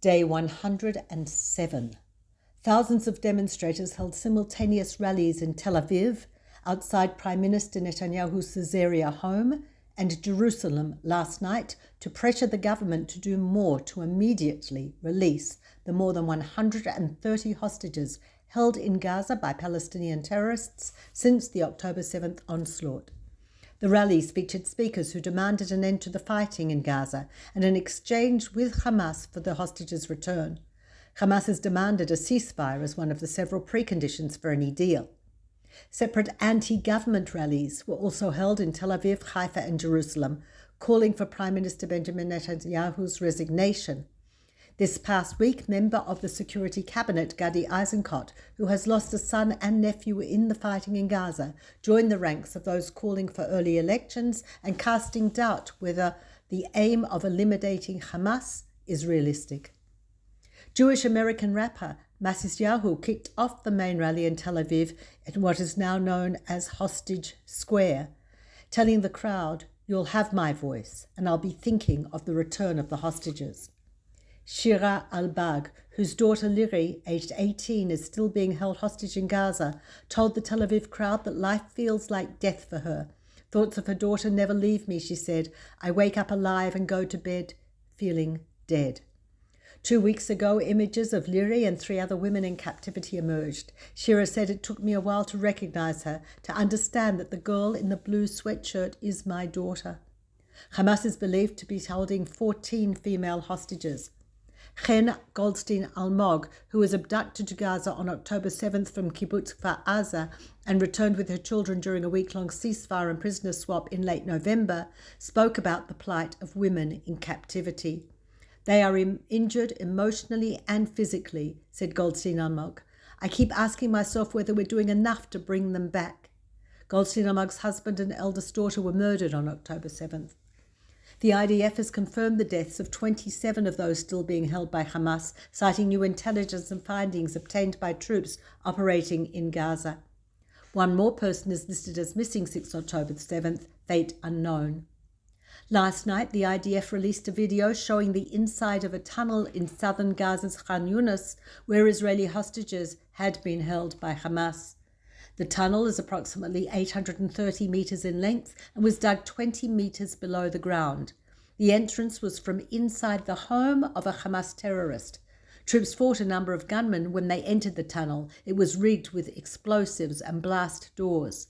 Day 107. Thousands of demonstrators held simultaneous rallies in Tel Aviv, outside Prime Minister Netanyahu's Caesarea home, and Jerusalem last night to pressure the government to do more to immediately release the more than 130 hostages held in Gaza by Palestinian terrorists since the October 7th onslaught. The rallies featured speakers who demanded an end to the fighting in Gaza and an exchange with Hamas for the hostages' return. Hamas has demanded a ceasefire as one of the several preconditions for any deal. Separate anti-government rallies were also held in Tel Aviv, Haifa and Jerusalem, calling for Prime Minister Benjamin Netanyahu's resignation. This past week, member of the Security Cabinet, Gadi Eisenkot, who has lost a son and nephew in the fighting in Gaza, joined the ranks of those calling for early elections and casting doubt whether the aim of eliminating Hamas is realistic. Jewish American rapper Matisyahu kicked off the main rally in Tel Aviv at what is now known as Hostage Square, telling the crowd, "You'll have my voice, and I'll be thinking of the return of the hostages." Shira al-Bag, whose daughter Liri, aged 18, is still being held hostage in Gaza, told the Tel Aviv crowd that life feels like death for her. "Thoughts of her daughter never leave me," she said. "I wake up alive and go to bed feeling dead." 2 weeks ago, images of Liri and 3 other women in captivity emerged. Shira said, "It took me a while to recognize her, to understand that the girl in the blue sweatshirt is my daughter." Hamas is believed to be holding 14 female hostages. Chen Goldstein-Almog, who was abducted to Gaza on October 7th from Kibbutz Kfar Aza and returned with her children during a week-long ceasefire and prisoner swap in late November, spoke about the plight of women in captivity. "They are injured emotionally and physically," said Goldstein-Almog. "I keep asking myself whether we're doing enough to bring them back." Goldstein-Almog's husband and eldest daughter were murdered on October 7th. The IDF has confirmed the deaths of 27 of those still being held by Hamas, citing new intelligence and findings obtained by troops operating in Gaza. One more person is listed as missing since October 7th, fate unknown. Last night, the IDF released a video showing the inside of a tunnel in southern Gaza's Khan Yunis, where Israeli hostages had been held by Hamas. The tunnel is approximately 830 meters in length and was dug 20 meters below the ground. The entrance was from inside the home of a Hamas terrorist. Troops fought a number of gunmen when they entered the tunnel. It was rigged with explosives and blast doors.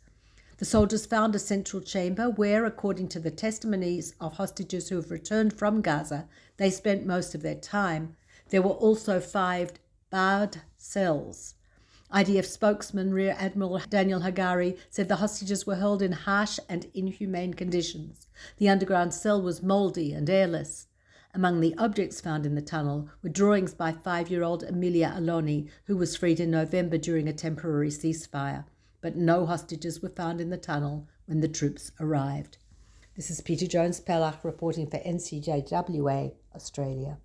The soldiers found a central chamber where, according to the testimonies of hostages who have returned from Gaza, they spent most of their time. There were also 5 barred cells. IDF spokesman Rear Admiral Daniel Hagari said the hostages were held in harsh and inhumane conditions. The underground cell was mouldy and airless. Among the objects found in the tunnel were drawings by 5-year-old Emilia Aloni, who was freed in November during a temporary ceasefire. But no hostages were found in the tunnel when the troops arrived. This is Peter Jones-Pellach reporting for NCJWA, Australia.